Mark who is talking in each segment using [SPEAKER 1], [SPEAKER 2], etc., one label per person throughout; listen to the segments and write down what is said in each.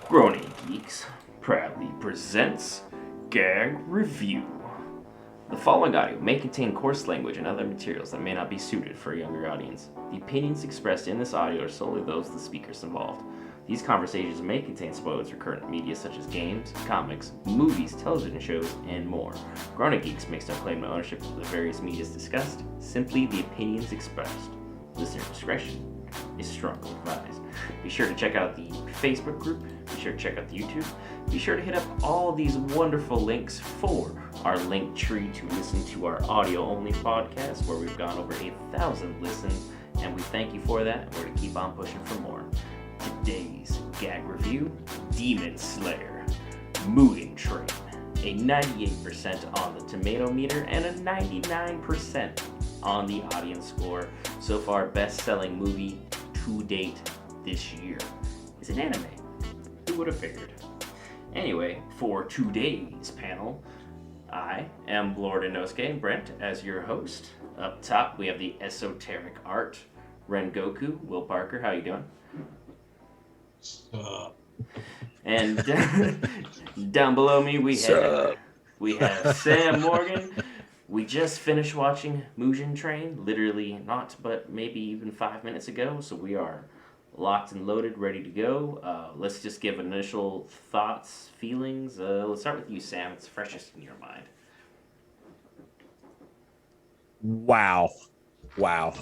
[SPEAKER 1] Groaning Geeks proudly presents Gag Review. The following audio may contain coarse language and other materials that may not be suited for a younger audience. The opinions expressed in this audio are solely those of the speakers involved. These conversations may contain spoilers for current media such as games, comics, movies, television shows, and more. Groaning Geeks makes no claim to ownership of the various medias discussed, simply the opinions expressed. Listener discretion is strongly advised. Be sure to check out the Facebook group. Be sure to check out the YouTube. Be sure to hit up all these wonderful links for our link tree to listen to our audio-only podcast, where we've gone over 8,000 listens, and we thank you for that. We're to keep on pushing for more. Today's gag review: Demon Slayer Mugen Train. A 98% on the tomato meter and a 99% on the audience score. So far, best-selling movie to date this year. Is an anime. Who would have figured? Anyway, for today's panel, I am Lord Inosuke Brent as your host. Up top, we have the esoteric art, Rengoku, Will Parker. How you doing? And down below me, we have Sam Morgan. We just finished watching Mugen Train, literally not, but maybe even 5 minutes ago. So we are locked and loaded, ready to go. Let's just give initial thoughts, feelings. Let's start with you, Sam. It's freshest in your mind.
[SPEAKER 2] Wow.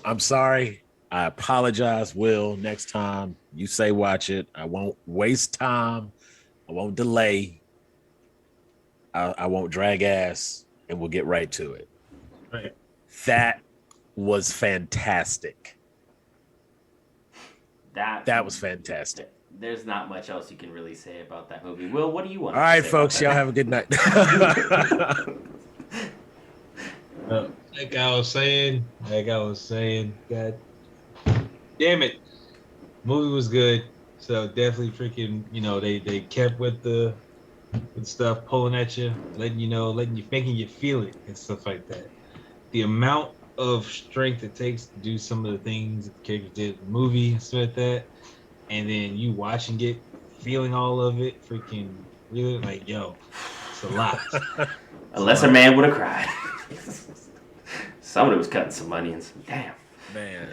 [SPEAKER 2] I'm sorry. I apologize, Will. Next time you say watch it, I won't waste time. I won't delay. I won't drag ass, and we'll get right to it.
[SPEAKER 3] Right.
[SPEAKER 2] That was fantastic. That was fantastic.
[SPEAKER 1] There's not much else you can really say about that movie. Will, what do you want
[SPEAKER 2] All
[SPEAKER 1] to
[SPEAKER 2] right,
[SPEAKER 1] say
[SPEAKER 2] folks.
[SPEAKER 1] about
[SPEAKER 2] Y'all
[SPEAKER 1] that?
[SPEAKER 2] have a good night.
[SPEAKER 3] Like I was saying, God damn it, movie was good. So definitely freaking, they kept with the stuff, pulling at you, letting you, making you feel it and stuff like that. The amount of strength it takes to do some of the things that the characters did in the movie and stuff like that, and then you watching it, feeling all of it, freaking really like, yo, it's a lot.
[SPEAKER 1] Unless a man would have cried. Somebody was cutting some onions. Damn.
[SPEAKER 2] Man.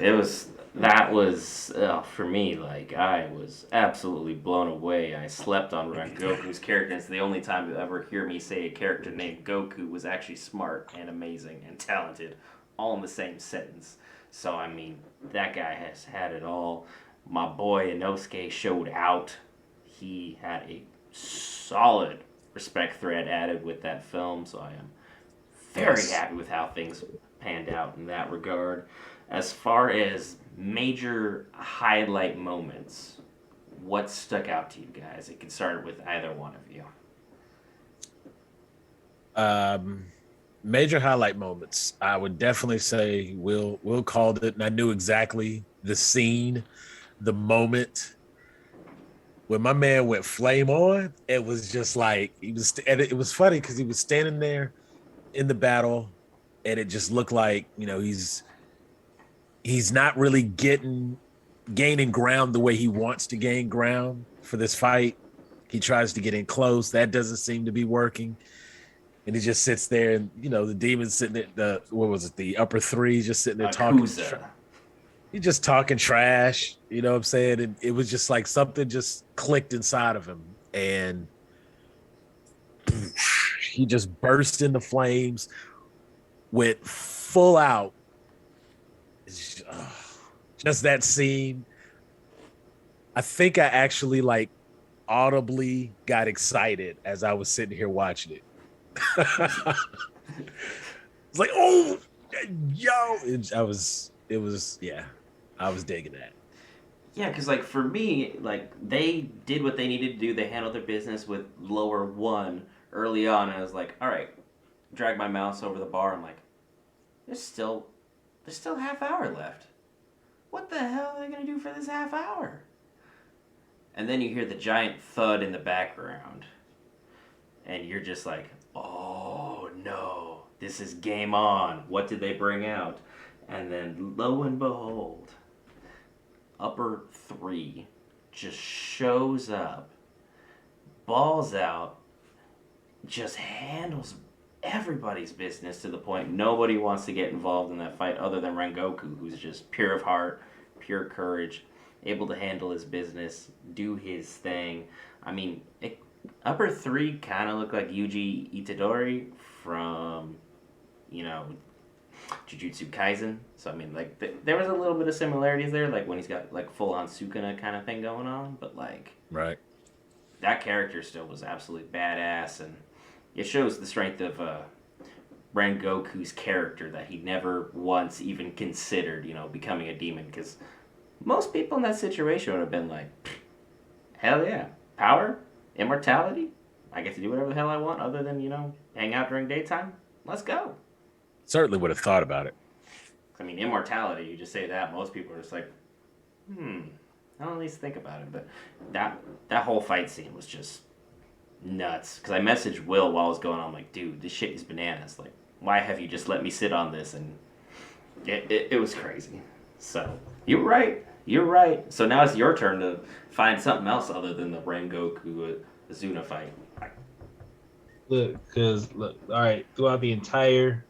[SPEAKER 1] That was for me, like, I was absolutely blown away. I slept on Goku's character. It's the only time you'll ever hear me say a character named Goku was actually smart and amazing and talented, all in the same sentence. So, I mean, that guy has had it all. My boy Inosuke showed out. He had a solid respect thread added with that film, so I am very happy with how things panned out in that regard. As far as major highlight moments, what stuck out to you guys? It can start with either one of you.
[SPEAKER 2] Major highlight moments. I would definitely say Will called it, and I knew exactly the scene, the moment when my man went flame on. It was just like and it was funny because he was standing there in the battle, and it just looked like he's not really gaining ground the way he wants to gain ground for this fight. He tries to get in close. That doesn't seem to be working. And he just sits there, and the demon's sitting at the upper three, just sitting there talking. He's just talking trash, you know what I'm saying? And it was just like something just clicked inside of him, and he just burst into flames, went full out. Just that scene. I think I actually audibly got excited as I was sitting here watching it. It's like, oh, yo! I was digging that.
[SPEAKER 1] Yeah, because for me, they did what they needed to do. They handled their business with lower one early on, and I was like, all right, drag my mouse over the bar. I'm like, there's still half hour left. What the hell are they going to do for this half hour? And then you hear the giant thud in the background. And you're just like, oh no, this is game on. What did they bring out? And then lo and behold, upper three just shows up balls out, just handles everybody's business to the point nobody wants to get involved in that fight other than Rengoku, who's just pure of heart, pure courage, able to handle his business, do his thing. I mean, upper three kind of look like Yuji Itadori from, you know, Jujutsu Kaisen. So I mean, like there was a little bit of similarities there, like when he's got like full on Sukuna kind of thing going on, but like
[SPEAKER 2] Right.
[SPEAKER 1] that character still was absolutely badass, and it shows the strength of Rengoku's character that he never once even considered, you know, becoming a demon. Because most people in that situation would have been like, hell yeah, power, immortality. I get to do whatever the hell I want, other than, you know, hang out during daytime. Let's go.
[SPEAKER 2] Certainly would have thought about it.
[SPEAKER 1] I mean, immortality. You just say that, most people are just like, I'll at least think about it. But that whole fight scene was just nuts. Because I messaged Will while it was going on. I'm like, dude, this shit is bananas. Like, why have you just let me sit on this? And it was crazy. So, you're right. You're right. So now it's your turn to find something else other than the Rengoku Azuna fight.
[SPEAKER 3] Look, all right, throughout the entire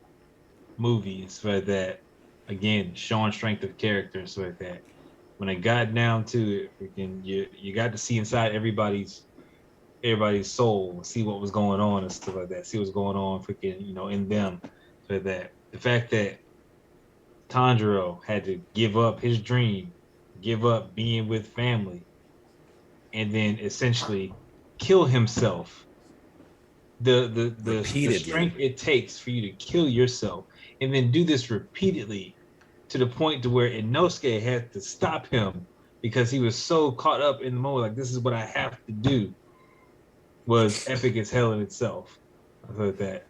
[SPEAKER 3] movie, it's like that. Again, showing strength of character, so like that. When it got down to it, freaking, you got to see inside everybody's soul, see what was going on and stuff like that. See what's going on, freaking, you know, in them, so like that. The fact that Tanjiro had to give up his dream, give up being with family, and then essentially kill himself. The strength it takes for you to kill yourself, and then do this repeatedly, to the point to where Inosuke had to stop him because he was so caught up in the moment, like, this is what I have to do, was epic as hell in itself. I thought that.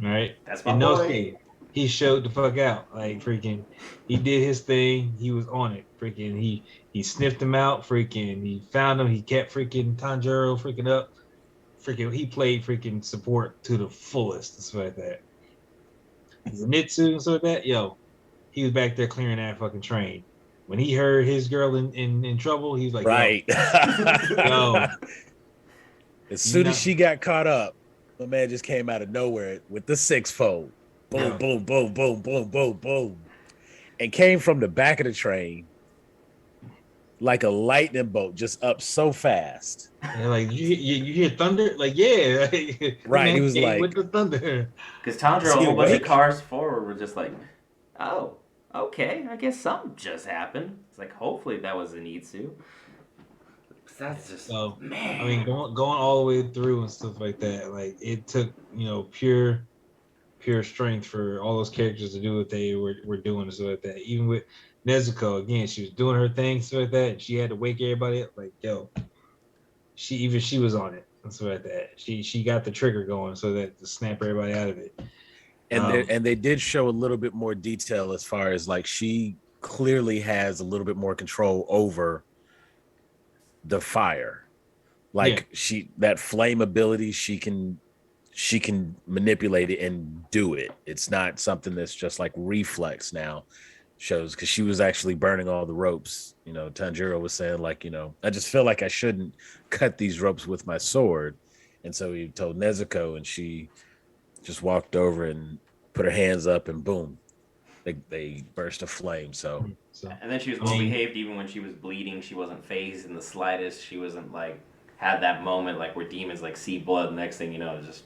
[SPEAKER 3] All right?
[SPEAKER 1] That's my
[SPEAKER 3] Inosuke,
[SPEAKER 1] boy.
[SPEAKER 3] he showed the fuck out. Like, freaking, he did his thing. He was on it. Freaking, he sniffed him out. Freaking, he found him. He kept freaking Tanjiro freaking up. Freaking, he played freaking support to the fullest. That's like that. Zenitsu and so like that, yo, he was back there clearing that fucking train. When he heard his girl in trouble, he was like,
[SPEAKER 2] Right.
[SPEAKER 3] yo.
[SPEAKER 2] As soon as she got caught up, the man just came out of nowhere with the six-fold. Boom, boom, boom, boom, boom, boom, boom. And came from the back of the train like a lightning bolt, just up so fast.
[SPEAKER 3] And like, you hear thunder? Like, yeah.
[SPEAKER 2] Right, he was like,
[SPEAKER 3] with the thunder.
[SPEAKER 1] Because Tanjiro, a whole bunch of cars forward were just like, oh, okay, I guess something just happened. It's like, hopefully that was Zenitsu. That's just, man.
[SPEAKER 3] I mean, going all the way through and stuff like that, like, it took, you know, pure strength for all those characters to do what they were doing and stuff like that. Even with Nezuko, again, she was doing her thing, stuff like that, and she had to wake everybody up. Like, yo, she was on it and stuff like that. She got the trigger going so that to snap everybody out of it.
[SPEAKER 2] And they did show a little bit more detail as far as, like, she clearly has a little bit more control over the fire. Like, that flame ability, she can manipulate it and do it. It's not something that's just like reflex now. Shows, because she was actually burning all the ropes. You know, Tanjiro was saying, like, you know, I just feel like I shouldn't cut these ropes with my sword. And so he told Nezuko, and she just walked over and put her hands up, and boom, they burst a flame. So
[SPEAKER 1] and then she was well behaved even when she was bleeding. She wasn't phased in the slightest. She wasn't like had that moment like where demons like see blood. Next thing you know, it's just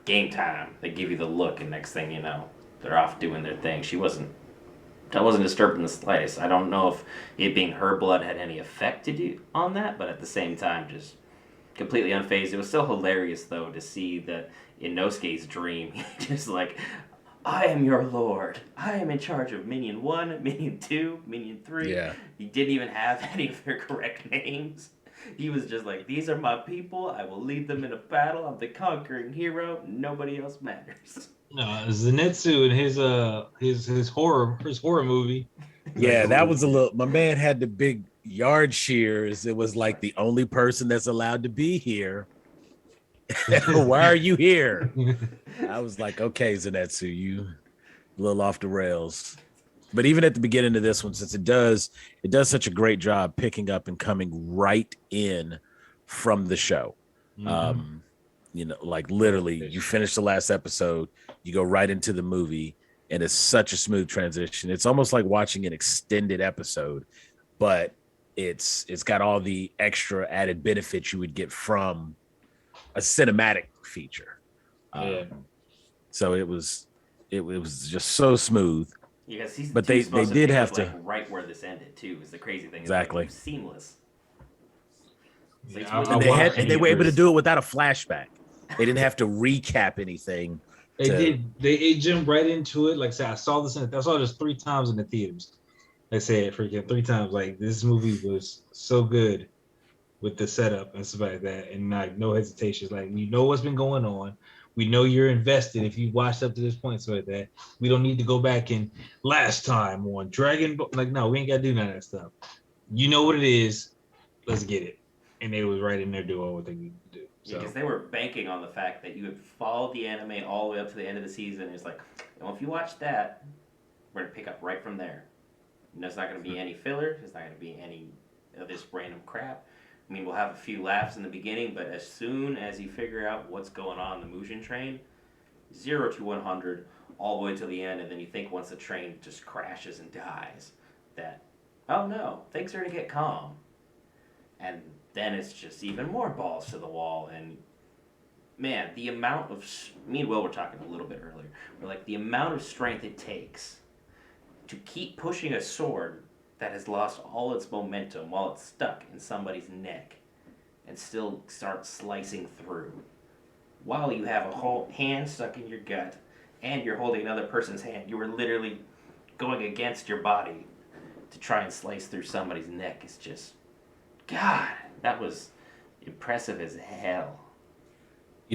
[SPEAKER 1] game time. They give you the look, and next thing you know, they're off doing their thing. That wasn't disturbed in the slightest. I don't know if it being her blood had any effect to do on that, but at the same time, just completely unfazed. It was still hilarious, though, to see that in Inosuke's dream, just like, I am your lord. I am in charge of Minion 1, Minion 2, Minion 3.
[SPEAKER 2] Yeah.
[SPEAKER 1] He didn't even have any of their correct names. He was just like, these are my people. I will lead them in a battle. I'm the conquering hero. Nobody else matters.
[SPEAKER 3] No, Zenitsu and his horror movie.
[SPEAKER 2] Yeah, that was a little. My man had the big yard shears. It was like the only person that's allowed to be here. Why are you here? I was like, okay, Zenitsu, you a little off the rails. But even at the beginning of this one, since it does such a great job picking up and coming right in from the show. Um, like literally, you finish the last episode, you go right into the movie, and it's such a smooth transition. It's almost like watching an extended episode, but it's got all the extra added benefits you would get from a cinematic feature. So it was just so smooth.
[SPEAKER 1] Yeah, season
[SPEAKER 2] but
[SPEAKER 1] two
[SPEAKER 2] they
[SPEAKER 1] is supposed
[SPEAKER 2] did
[SPEAKER 1] to pick
[SPEAKER 2] have
[SPEAKER 1] up,
[SPEAKER 2] to
[SPEAKER 1] like right where this ended too. Is the crazy thing?
[SPEAKER 2] Exactly.
[SPEAKER 1] It's like, seamless. So
[SPEAKER 3] Yeah,
[SPEAKER 2] and they were able to do it without a flashback. They didn't have to recap anything.
[SPEAKER 3] They jumped right into it. Like I said, I saw this 3 times in the theaters. I said freaking 3 times. Like this movie was so good with the setup and stuff like that, and like no hesitations. Like we know what's been going on. We know you're invested if you watched up to this point, so like that. We don't need to go back and last time on Dragon Ball. Like no, we ain't gotta do none of that stuff. You know what it is. Let's get it. And they was right in there doing what they need to do. So.
[SPEAKER 1] Yeah, because they were banking on the fact that you had followed the anime all the way up to the end of the season. It's like, well, if you watch that, we're gonna pick up right from there. And there's not gonna be any filler. There's not gonna be any of this random crap. I mean, we'll have a few laughs in the beginning, but as soon as you figure out what's going on in the Mugen Train, 0 to 100, all the way to the end, and then you think once the train just crashes and dies, that, oh no, things are gonna get calm. And then it's just even more balls to the wall. And man, the amount of me and Will were talking a little bit earlier. We're like, the amount of strength it takes to keep pushing a sword that has lost all its momentum while it's stuck in somebody's neck and still start slicing through while you have a whole hand stuck in your gut and you're holding another person's hand. You were literally going against your body to try and slice through somebody's neck. It's just, God, that was impressive as hell.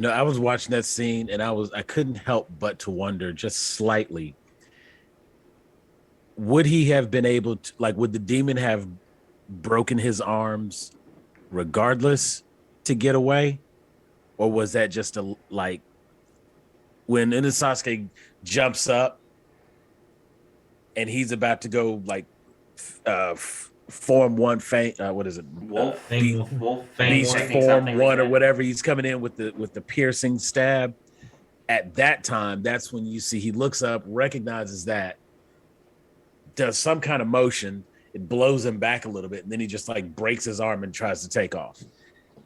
[SPEAKER 2] I was watching that scene and I couldn't help but to wonder just slightly, would he have been able to, like, would the demon have broken his arms regardless to get away? Or was that just like when Sasuke jumps up and he's about to go like form one what is it?
[SPEAKER 1] Wolf
[SPEAKER 2] beast form one or whatever. He's coming in with the piercing stab. At that time, that's when you see he looks up, recognizes that, does some kind of motion, it blows him back a little bit, and then he just like breaks his arm and tries to take off.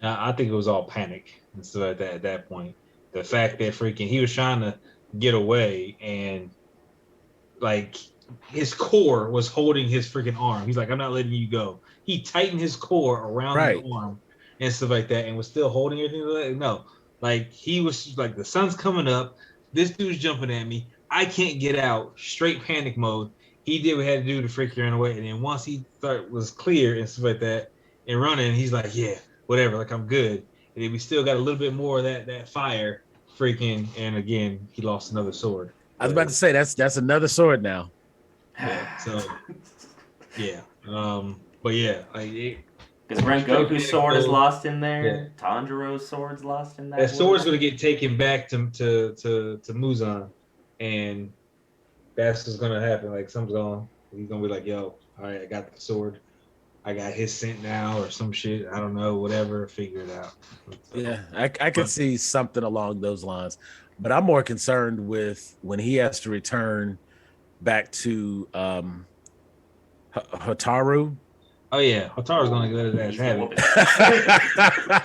[SPEAKER 3] I think it was all panic and stuff like that at that point. The fact that freaking he was trying to get away and like his core was holding his freaking arm. He's like, I'm not letting you go. He tightened his core around his arm and stuff like that and was still holding everything. No, like he was like, the sun's coming up. This dude's jumping at me. I can't get out. Straight panic mode. He did what he had to do to freak run away. And then once he thought was clear and stuff like that and running, he's like, yeah, whatever, like I'm good. And then we still got a little bit more of that fire freaking, and again, he lost another sword.
[SPEAKER 2] I was about to say that's another sword now.
[SPEAKER 3] Yeah, so yeah. But yeah, like
[SPEAKER 1] because Rengoku's sword is lost in there. Yeah. Tanjiro's sword's lost in that.
[SPEAKER 3] That sword's gonna get taken back to Muzan, and that's what's gonna happen. Like something's on. He's gonna be like, "Yo, all right, I got the sword. I got his scent now, or some shit. I don't know, whatever. Figure it out."
[SPEAKER 2] Yeah, I could see something along those lines, but I'm more concerned with when he has to return back to Hotaru.
[SPEAKER 3] Oh yeah, Hotaru's gonna let his ass have
[SPEAKER 2] it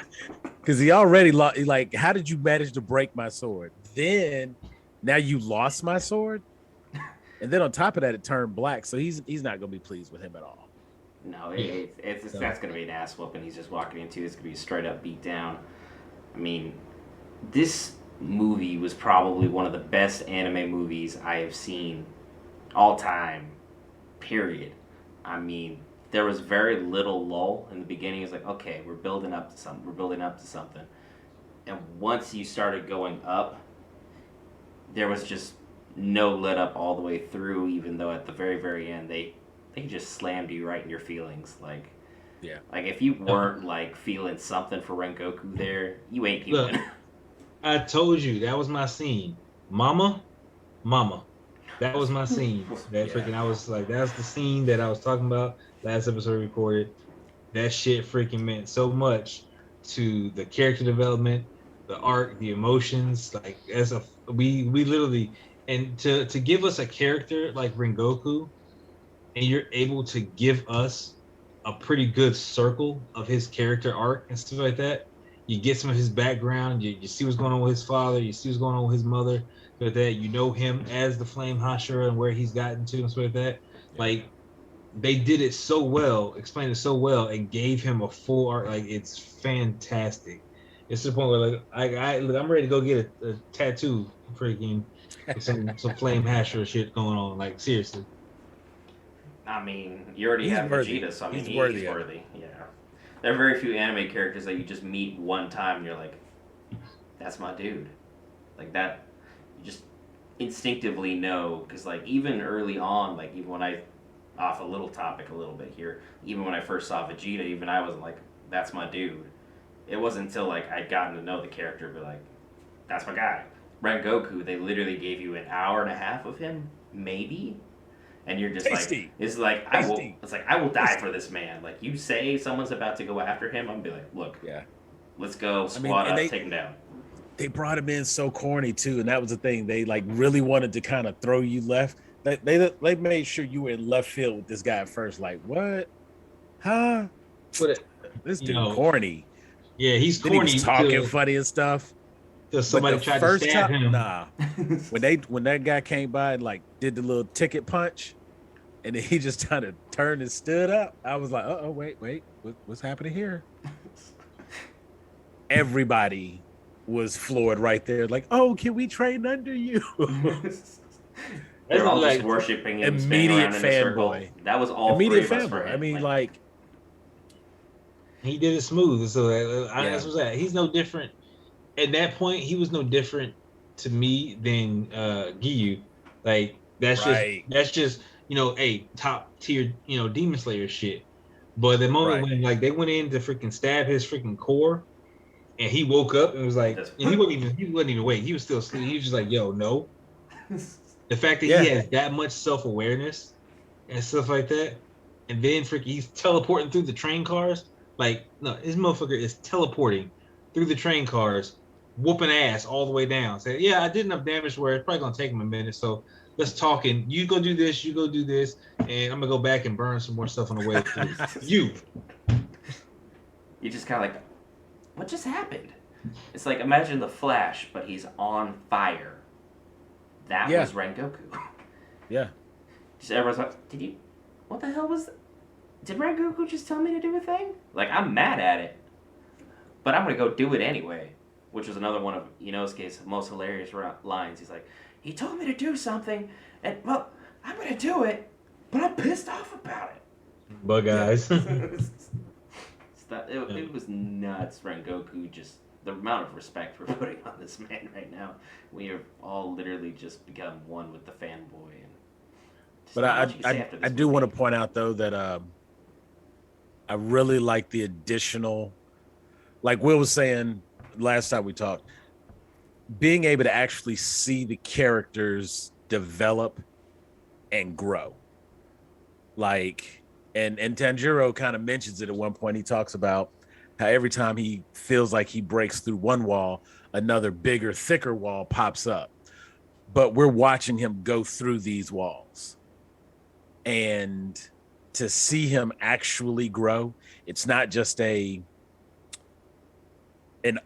[SPEAKER 2] because he already like. How did you manage to break my sword? Then now you lost my sword, and then on top of that, it turned black. So he's not gonna be pleased with him at all.
[SPEAKER 1] No, that's going to be an ass whooping he's just walking into. It's going to be a straight up beat down. I mean, this movie was probably one of the best anime movies I have seen all time, period. I mean, there was very little lull in the beginning. It's like, okay, we're building up to something. And once you started going up, there was just no let up all the way through, even though at the very, very end, they just slammed you right in your feelings. Like,
[SPEAKER 2] yeah.
[SPEAKER 1] Like, if you weren't, like, feeling something for Rengoku there, you ain't feeling it.
[SPEAKER 3] I told you, that was my scene. Mama. That was my scene. Freaking, I was like, that's the scene that I was talking about last episode recorded. That shit freaking meant so much to the character development, the arc, the emotions. Like as a we literally and to give us a character like Rengoku, and you're able to give us a pretty good circle of his character arc and stuff like that. You get some of his background. You see what's going on with his father. You see what's going on with his mother. So that you know him as the Flame Hashira and where he's gotten to and stuff like that.
[SPEAKER 2] Yeah.
[SPEAKER 3] Like they did it so well, explained it so well, and gave him a full arc. Like it's fantastic. It's to the point where like I'm ready to go get a tattoo, freaking with some Flame Hashira shit going on. Like seriously.
[SPEAKER 1] I mean, you already
[SPEAKER 2] He's
[SPEAKER 1] have
[SPEAKER 2] worthy.
[SPEAKER 1] Vegeta, so I mean,
[SPEAKER 2] He's worthy
[SPEAKER 1] he's
[SPEAKER 2] of it.
[SPEAKER 1] worthy. Yeah. There are very few anime characters that you just meet one time and you're like, that's my dude. Like that, you just instinctively know. Because, like, even early on, like, even when I, off a little topic a little bit here, even when I first saw Vegeta, even I was like, that's my dude. It wasn't until, like, I'd gotten to know the character, but, like, that's my guy. Rengoku, they literally gave you an hour and a half of him, maybe. And you're just
[SPEAKER 2] Tasty.
[SPEAKER 1] like, it's like
[SPEAKER 2] Tasty.
[SPEAKER 1] I will die
[SPEAKER 2] Tasty.
[SPEAKER 1] for this man. Like you say someone's about to go after him, I'm gonna be like, look,
[SPEAKER 2] Yeah.
[SPEAKER 1] let's go squad
[SPEAKER 2] and
[SPEAKER 1] up, take him down.
[SPEAKER 2] They brought him in so corny too, and that was the thing. They like really wanted to kind of throw you left. They made sure you were in left field with this guy at first. Like what? Huh?
[SPEAKER 3] But
[SPEAKER 2] This dude corny.
[SPEAKER 3] yeah, he's
[SPEAKER 2] Then he
[SPEAKER 3] corny
[SPEAKER 2] was talking funny and stuff.
[SPEAKER 3] till somebody
[SPEAKER 2] But the
[SPEAKER 3] tried
[SPEAKER 2] first
[SPEAKER 3] to stab
[SPEAKER 2] time,
[SPEAKER 3] him.
[SPEAKER 2] nah. When that guy came by and like did the little ticket punch, and then he just kind of turned and stood up, I was like, oh, wait, what's happening here? Everybody was floored right there. Like, oh, can we train under you?
[SPEAKER 1] They're all
[SPEAKER 3] like
[SPEAKER 1] just worshiping him, spinning
[SPEAKER 2] immediate
[SPEAKER 1] around in a circle.
[SPEAKER 2] fanboy.
[SPEAKER 1] That was all
[SPEAKER 2] Immediate
[SPEAKER 1] three of us for
[SPEAKER 2] fanboy.
[SPEAKER 1] him.
[SPEAKER 2] I mean, like
[SPEAKER 3] he did it smooth. So
[SPEAKER 2] Yeah.
[SPEAKER 3] that's what's that. He's no different. At that point, he was no different to me than Giyu. Like
[SPEAKER 2] Right.
[SPEAKER 3] that's just top tier Demon Slayer shit. But the moment
[SPEAKER 2] Right.
[SPEAKER 3] when like they went in to freaking stab his freaking core, and he woke up and was like, and he wasn't even awake. He was still asleep. He was just like, yo, no. The fact that he has that much self-awareness and stuff like that, and then freaking he's teleporting through the train cars. Like, no, his motherfucker is teleporting through the train cars, whooping ass all the way down. Say, yeah, I did enough damage where it's probably gonna take him a minute. So let's talk. And you go do this, you go do this, and I'm gonna go back and burn some more stuff on the way through. You
[SPEAKER 1] just kind of like, what just happened? It's like imagine the Flash, but he's on fire. That was Rengoku.
[SPEAKER 2] Yeah.
[SPEAKER 1] Just everyone's like, what the hell was that? Did Rengoku just tell me to do a thing? Like, I'm mad at it, but I'm gonna go do it anyway. Which was another one of Inosuke's most hilarious lines. He's like, he told me to do something, and well, I'm gonna do it, but I'm pissed off about it.
[SPEAKER 3] bug eyes.
[SPEAKER 1] It was nuts. Rengoku, just the amount of respect we're putting on this man right now. We have all literally just become one with the fanboy. And
[SPEAKER 2] but I do want to point out though that I really like the additional, like Will was saying last time we talked, being able to actually see the characters develop and grow. Like, and Tanjiro kind of mentions it at one point. He talks about how every time he feels like he breaks through one wall, another bigger, thicker wall pops up. But we're watching him go through these walls. And to see him actually grow, it's not just an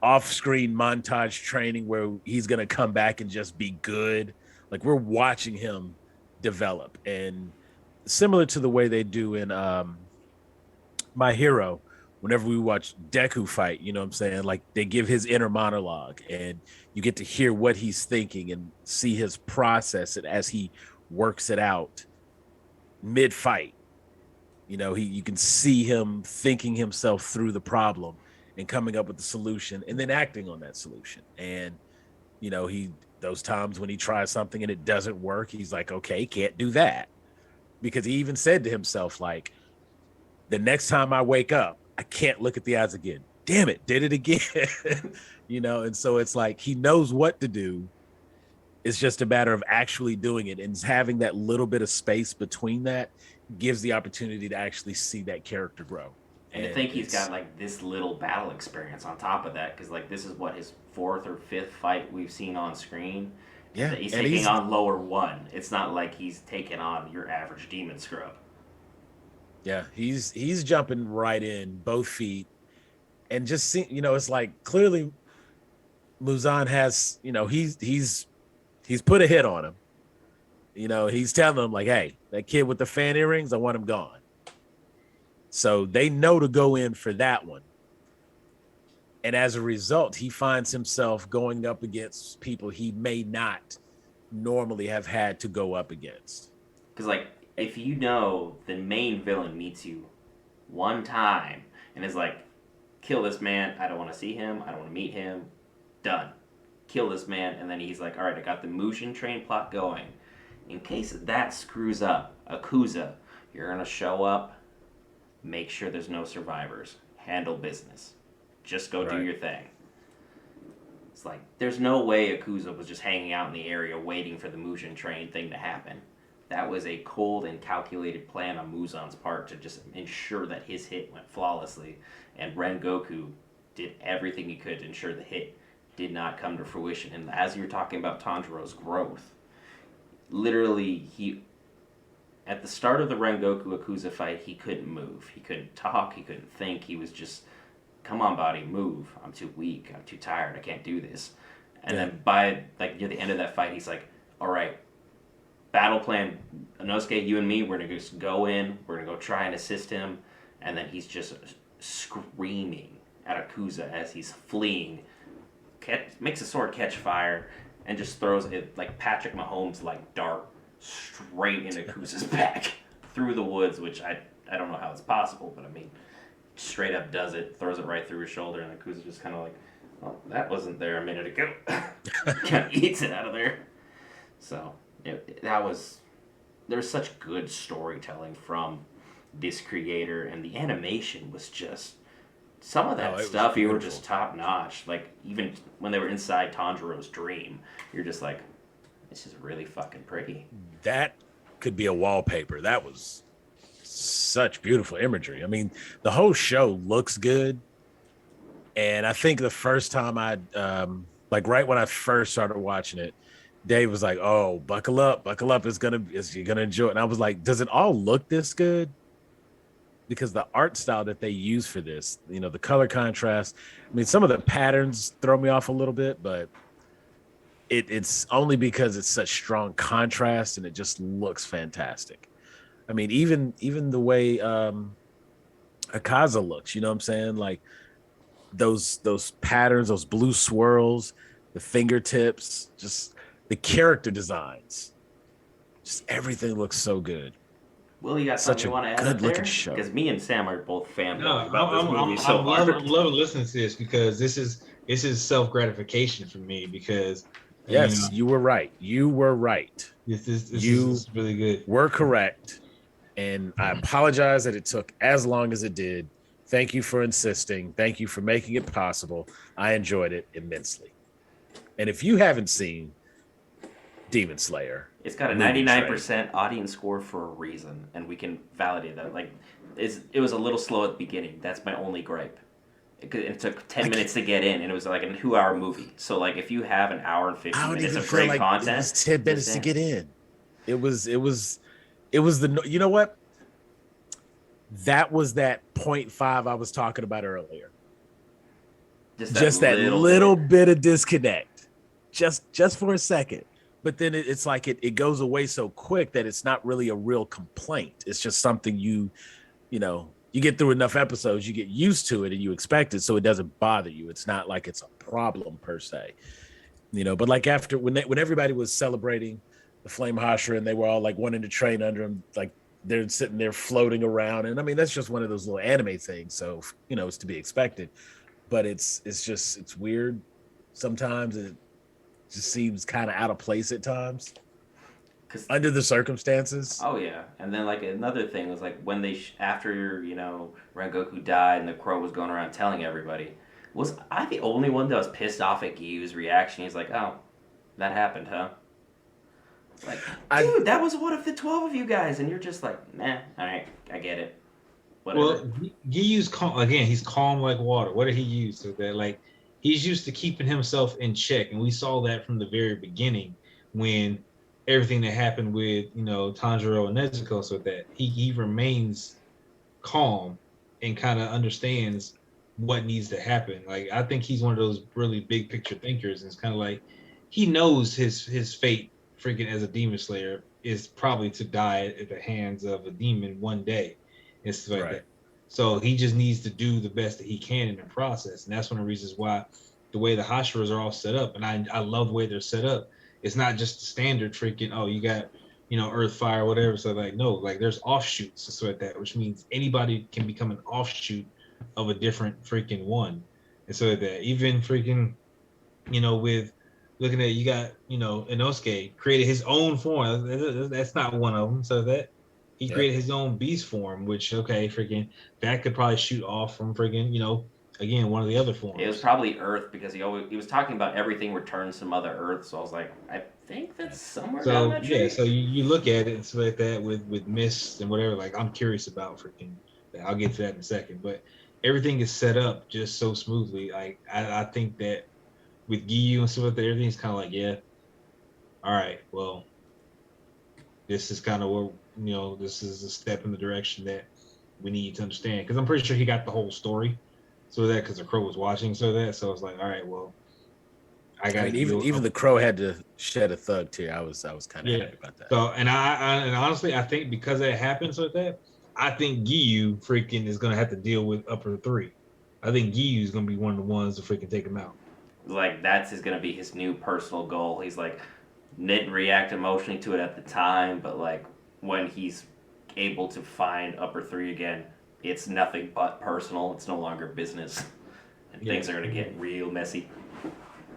[SPEAKER 2] off-screen montage training where he's going to come back and just be good. Like, we're watching him develop. And similar to the way they do in My Hero, whenever we watch Deku fight, you know what I'm saying? Like, they give his inner monologue and you get to hear what he's thinking and see his process and as he works it out mid-fight. You can see him thinking himself through the problem and coming up with the solution and then acting on that solution. And, those times when he tries something and it doesn't work, he's like, okay, can't do that. Because he even said to himself, like, the next time I wake up, I can't look at the odds again. Damn it, did it again. And so it's like he knows what to do. It's just a matter of actually doing it, and having that little bit of space between that gives the opportunity to actually see that character grow
[SPEAKER 1] And to think he's got like this little battle experience on top of that, because like this is what his 4th or 5th fight we've seen on screen.
[SPEAKER 2] Yeah,
[SPEAKER 1] He's taking on lower 1. It's not like he's taking on your average demon scrub.
[SPEAKER 2] Yeah, he's jumping right in both feet, and just see, it's like clearly Muzan has, he's put a hit on him. He's telling him like, hey, that kid with the fan earrings, I want him gone. So they know to go in for that one. And as a result, he finds himself going up against people he may not normally have had to go up against.
[SPEAKER 1] Because, like, if you know the main villain meets you one time and is like, kill this man, I don't want to see him, I don't want to meet him, done. Kill this man, and then he's like, all right, I got the Mugen Train plot going. In case that screws up, Akuza, you're going to show up, make sure there's no survivors, handle business. Just go do your thing. It's like, there's no way Akuza was just hanging out in the area waiting for the Mugen Train thing to happen. That was a cold and calculated plan on Muzan's part to just ensure that his hit went flawlessly. And Rengoku did everything he could to ensure the hit did not come to fruition. And as you were talking about Tanjiro's growth, literally, at the start of the Rengoku Akuza fight, he couldn't move. He couldn't talk. He couldn't think. He was just, come on, body, move. I'm too weak. I'm too tired. I can't do this. And then by like near the end of that fight, he's like, all right, battle plan, Inosuke, you and me, we're going to just go in. We're going to go try and assist him. And then he's just screaming at Akuza as he's fleeing. Makes a sword catch fire and just throws it like Patrick Mahomes like dart straight into Akuza's back through the woods, which I don't know how it's possible, but I mean, straight up does it, throws it right through his shoulder, and Akuza just kind of like, well, that wasn't there a minute ago. Kind of eats it out of there. So there was such good storytelling from this creator, and the animation was just, some of that stuff you were just top notch. Like even when they were inside Tanjiro's dream, you're just like, this is really fucking pretty.
[SPEAKER 2] That could be a wallpaper. That was such beautiful imagery. I mean, the whole show looks good. And I think the first time like right when I first started watching it, Dave was like, oh, buckle up, you're gonna enjoy it. And I was like, does it all look this good? Because the art style that they use for this, the color contrast, I mean, some of the patterns throw me off a little bit, but it's only because it's such strong contrast and it just looks fantastic. I mean, even the way Akaza looks, you know what I'm saying? Like those patterns, those blue swirls, the fingertips, just the character designs, just everything looks so good.
[SPEAKER 1] Will, you got something you want to add up there? Because me and Sam are both fanboys about this movie so hard.
[SPEAKER 3] I'm loving listening to this because this is self-gratification for me because
[SPEAKER 2] yes, you were right. You were right.
[SPEAKER 3] This is really good.
[SPEAKER 2] We're correct. And I apologize that it took as long as it did. Thank you for insisting. Thank you for making it possible. I enjoyed it immensely. And if you haven't seen Demon Slayer,
[SPEAKER 1] it's got a 99% audience score for a reason, and we can validate that. Like, it was a little slow at the beginning. That's my only gripe. It took 10 minutes to get in, and it was like a 2-hour movie. So, like, if you have an hour and 50 minutes of great content,
[SPEAKER 2] it was 10 minutes to get in. It was the, you know what? That was that 0.5 I was talking about earlier. Just that little bit of disconnect, just for a second. But then it's like it goes away so quick that it's not really a real complaint. It's just something you get through enough episodes, you get used to it and you expect it, so it doesn't bother you. It's not like it's a problem per se, But like after when everybody was celebrating the Flame Hashira and they were all like wanting to train under him, like they're sitting there floating around, and I mean that's just one of those little anime things, so it's to be expected. But it's weird sometimes. It just seems kind of out of place at times under the circumstances.
[SPEAKER 1] Oh yeah, and then like another thing was like when after Rengoku died and the crow was going around telling everybody, was I the only one that was pissed off at Gyu's reaction? He's like, oh, that happened, huh? Like, dude, that was one of the 12 of you guys, and you're just like, nah, all right, I get it. whatever.
[SPEAKER 3] Well, Giyu's calm again. He's calm like water. What did he use to that? Like he's used to keeping himself in check, and we saw that from the very beginning when everything that happened with Tanjiro and Nezuko. So that he remains calm and kind of understands what needs to happen. Like I think he's one of those really big picture thinkers, and it's kind of like he knows his fate, freaking as a demon slayer, is probably to die at the hands of a demon one day, and stuff like that. So he just needs to do the best that he can in the process, and that's one of the reasons why the way the Hashiras are all set up, and I love the way they're set up. It's not just the standard freaking you got earth, fire, whatever. So like no, like there's offshoots and stuff like that, which means anybody can become an offshoot of a different freaking one. And so that even freaking, with looking at you got, Inosuke created his own form. That's not one of them. So that he created his own beast form, which freaking that could probably shoot off from freaking, again, one of the other forms.
[SPEAKER 1] It was probably Earth because he was talking about everything returns to Mother Earth. So I was like, I think that's somewhere down that tree.
[SPEAKER 3] So you look at it and stuff like that with mist and whatever. Like I'm curious about freaking. I'll get to that in a second, but everything is set up just so smoothly. Like I think that with Giyu and stuff like that, everything's kind of like all right, well, this is kind of where this is a step in the direction that we need to understand because I'm pretty sure he got the whole story. So that because the crow was watching, so it's like, all right, well, I got
[SPEAKER 2] even the crow had to shed a thug tear. I was kind of happy about that.
[SPEAKER 3] So and I honestly I think because it happens like that, I think Giyu freaking is gonna have to deal with upper 3. I think Giyu is gonna be one of the ones to freaking take him out.
[SPEAKER 1] Like that's gonna be his new personal goal. He's like didn't react emotionally to it at the time, but like when he's able to find upper 3 again, it's nothing but personal. It's no longer business, and things are gonna get real messy.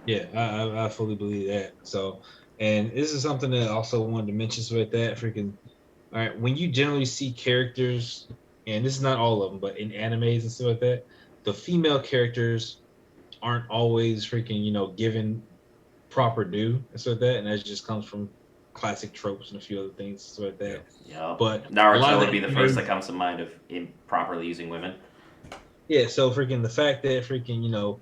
[SPEAKER 3] Yeah, I fully believe that. So, and this is something that I also wanted to mention with that freaking. All right, when you generally see characters, and this is not all of them, but in animes and stuff like that, the female characters aren't always freaking given proper due and stuff like that, and that just comes from classic tropes and a few other things so like that.
[SPEAKER 1] Yeah,
[SPEAKER 3] but
[SPEAKER 1] Naruto would be the first that comes to mind of improperly using women.
[SPEAKER 3] Yeah, so freaking the fact that freaking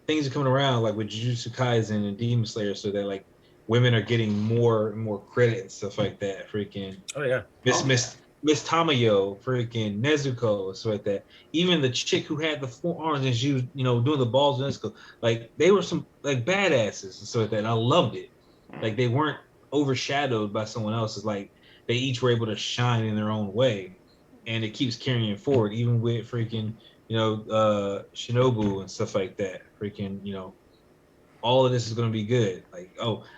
[SPEAKER 3] things are coming around like with Jujutsu Kaisen and Demon Slayer, so that like women are getting more and more credit and stuff like that. Freaking Miss Tamayo, freaking Nezuko, stuff like that. Even the chick who had the 4 arms and she was doing the balls and Nezuko, like they were some like badasses and stuff like that. And I loved it. Like they weren't overshadowed by someone else. It's like they each were able to shine in their own way, and it keeps carrying forward. Even with freaking Shinobu and stuff like that. Freaking all of this is going to be good. Like,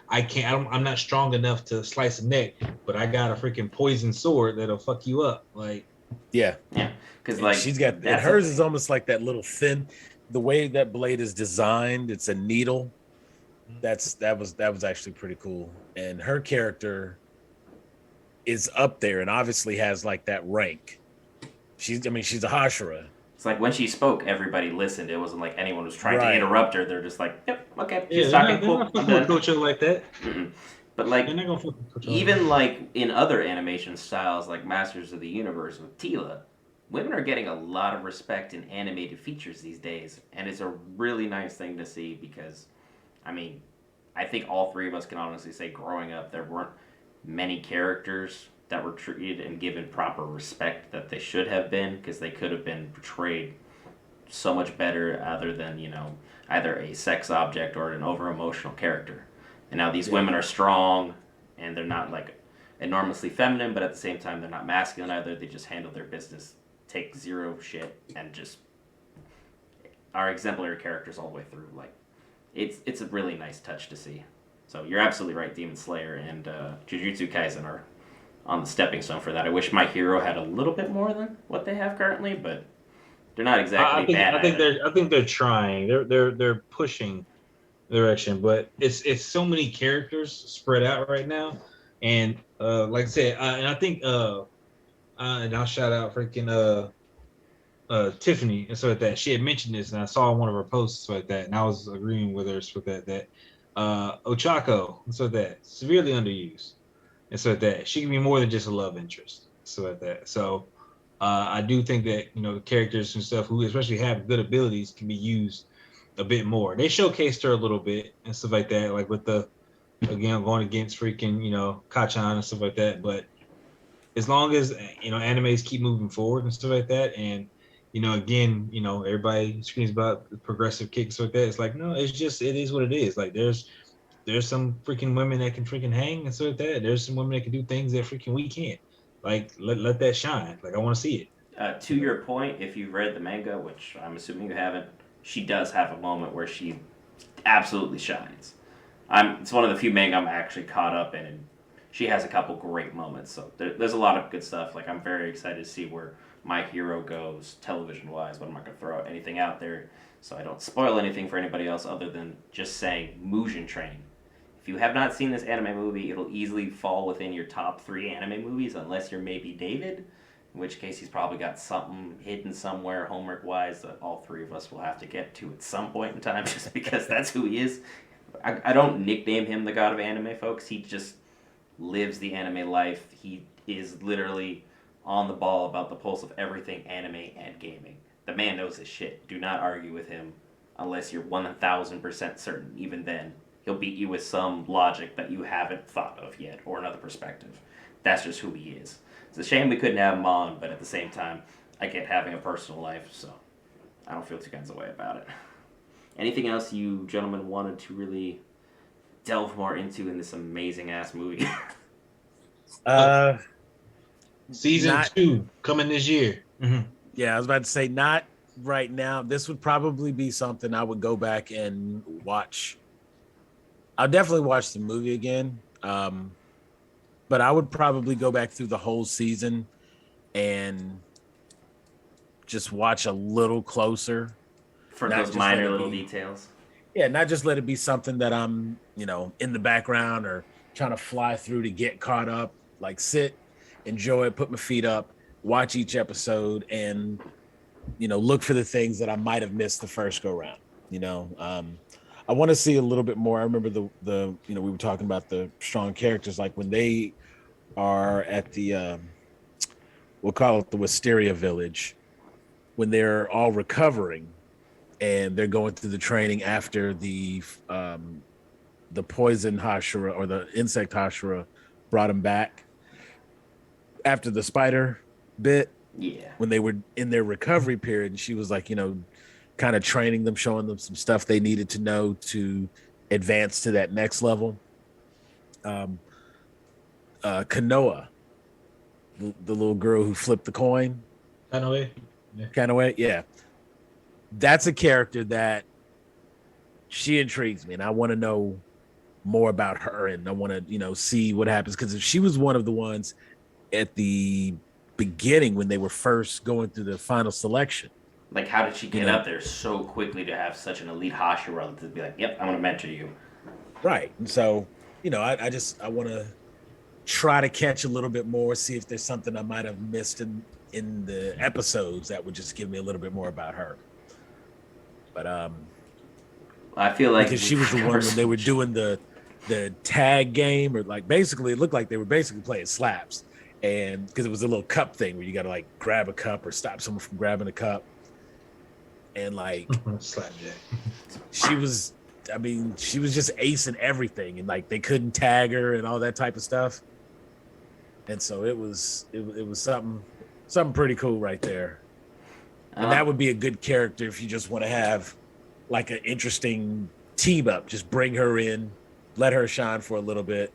[SPEAKER 3] I'm not strong enough to slice a neck, but I got a freaking poison sword that'll fuck you up. Like,
[SPEAKER 1] yeah, because like
[SPEAKER 2] she's got, and hers is almost like that little thin. The way that blade is designed, it's a needle. That was actually pretty cool. And her character is up there, and obviously has like that rank. She's a Hashira.
[SPEAKER 1] It's like when she spoke, everybody listened. It wasn't like anyone was trying to interrupt her. They're just like, yep, okay, she's talking.
[SPEAKER 3] Cool. I'm done. Culture like that.
[SPEAKER 1] But like, even like in other animation styles, like Masters of the Universe with Tila, women are getting a lot of respect in animated features these days, and it's a really nice thing to see because, I mean, I think all 3 of us can honestly say, growing up, there weren't many characters that were treated and given proper respect that they should have been, because they could have been portrayed so much better other than, either a sex object or an over-emotional character. And now these women are strong, and they're not, like, enormously feminine, but at the same time, they're not masculine either. They just handle their business, take zero shit, and just are exemplary characters all the way through. Like, it's a really nice touch to see. So you're absolutely right, Demon Slayer and Jujutsu Kaisen are on the stepping stone for that. I wish My Hero had a little bit more than what they have currently, but they're not exactly bad.
[SPEAKER 3] I think they're trying. They're pushing the direction, but it's so many characters spread out right now, and like I said, and I think and I'll shout out freaking Tiffany and so like that. She had mentioned this, and I saw one of her posts like that, and I was agreeing with her with that Ochako and so that severely underused. And so that she can be more than just a love interest. So like that. So I do think that the characters and stuff who especially have good abilities can be used a bit more. They showcased her a little bit and stuff like that, like with the again going against freaking Kachan and stuff like that. But as long as animes keep moving forward and stuff like that, and again, everybody screams about progressive kicks like that. It's like no, it's just it is what it is. Like there's some freaking women that can freaking hang and stuff like that. There's some women that can do things that freaking we can't. Like let that shine. Like I want to see it.
[SPEAKER 1] To your point, if you've read the manga, which I'm assuming you haven't, she does have a moment where she absolutely shines. It's one of the few manga I'm actually caught up in, and she has a couple great moments. So there's a lot of good stuff. Like I'm very excited to see where my hero goes television wise, but I'm not gonna throw anything out there so I don't spoil anything for anybody else other than just saying Mugen Train. If you have not seen this anime movie, it'll easily fall within your top 3 anime movies unless you're maybe David, in which case he's probably got something hidden somewhere homework wise that all 3 of us will have to get to at some point in time just because that's who he is. I don't nickname him the god of anime, folks. He just lives the anime life. He is literally on the ball about the pulse of everything anime and gaming. The man knows his shit. Do not argue with him unless you're 1000% certain. Even then, he'll beat you with some logic that you haven't thought of yet or another perspective. That's just who he is. It's a shame we couldn't have him on, but at the same time, I get having a personal life, so I don't feel too kinds of way about it. Anything else you gentlemen wanted to really delve more into in this amazing ass movie?
[SPEAKER 3] Season 2 coming this year. Mm-hmm.
[SPEAKER 2] Yeah, I was about to say not right now. This would probably be something I would go back and watch. I'll definitely watch the movie again. But I would probably go back through the whole season and just watch a little closer.
[SPEAKER 1] For those minor little details.
[SPEAKER 2] Yeah, not just let it be something that I'm, in the background or trying to fly through to get caught up. Like sit, enjoy it, put my feet up, watch each episode, and look for the things that I might have missed the first go round. I want to see a little bit more. I remember the we were talking about the strong characters, like when they are at the we'll call it the Wisteria village, when they're all recovering and they're going through the training after the poison Hashira or the insect Hashira brought them back after the spider bit.
[SPEAKER 1] Yeah.
[SPEAKER 2] When they were in their recovery period, and she was like, kind of training them, showing them some stuff they needed to know to advance to that next level. Kanoa, the little girl who flipped the coin. Kanoa, yeah. That's a character that she intrigues me, and I want to know more about her, and I want to, see what happens. Because if she was one of the ones at the beginning when they were first going through the final selection,
[SPEAKER 1] like how did she get up there so quickly to have such an elite Hashira to be like, yep, I'm gonna mentor you.
[SPEAKER 2] Right. And so, I want to try to catch a little bit more, see if there's something I might have missed in the episodes that would just give me a little bit more about her. But
[SPEAKER 1] I feel like
[SPEAKER 2] because she was the one when they were doing the tag game, or like basically it looked like they were basically playing slaps, and because it was a little cup thing where you got to like grab a cup or stop someone from grabbing a cup, and like she was just acing everything, and like they couldn't tag her and all that type of stuff, and so it was something pretty cool right there. And that would be a good character if you just want to have like an interesting team up. Just bring her in, let her shine for a little bit,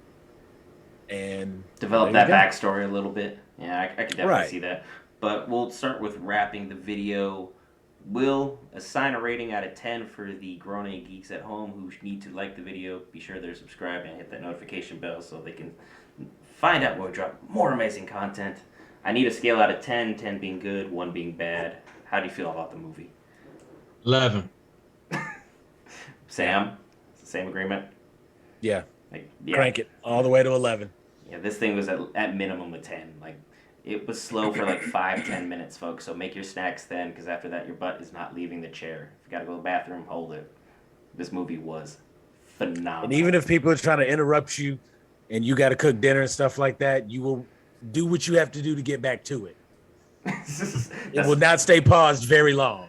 [SPEAKER 2] and
[SPEAKER 1] develop that backstory a little bit. Yeah, I could definitely see that. But we'll start with wrapping the video. Will assign a rating out of 10 for the grown geeks at home who need to like the video. Be sure they're subscribed and hit that notification bell so they can find out when we drop more amazing content. I need a scale out of 10, 10 being good, 1 being bad. How do you feel about the movie?
[SPEAKER 3] 11.
[SPEAKER 1] Sam, same agreement?
[SPEAKER 2] Yeah. Crank it all the way to 11.
[SPEAKER 1] Yeah, this thing was at minimum a 10. Like, it was slow for like 5-10 minutes, folks. So make your snacks then, because after that, your butt is not leaving the chair. If you got to go to the bathroom, hold it. This movie was phenomenal.
[SPEAKER 2] And even if people are trying to interrupt you and you got to cook dinner and stuff like that, you will do what you have to do to get back to it. It will not stay paused very long.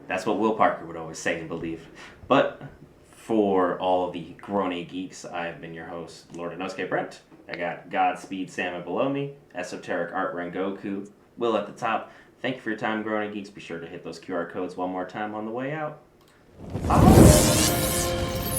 [SPEAKER 1] That's what Will Parker would always say and believe. But for all the grown geeks, I've been your host, Lord Inosuke Brent. I got Godspeed Salmon below me, Esoteric Art Rengoku, Will at the top. Thank you for your time, grown geeks. Be sure to hit those QR codes one more time on the way out. Bye.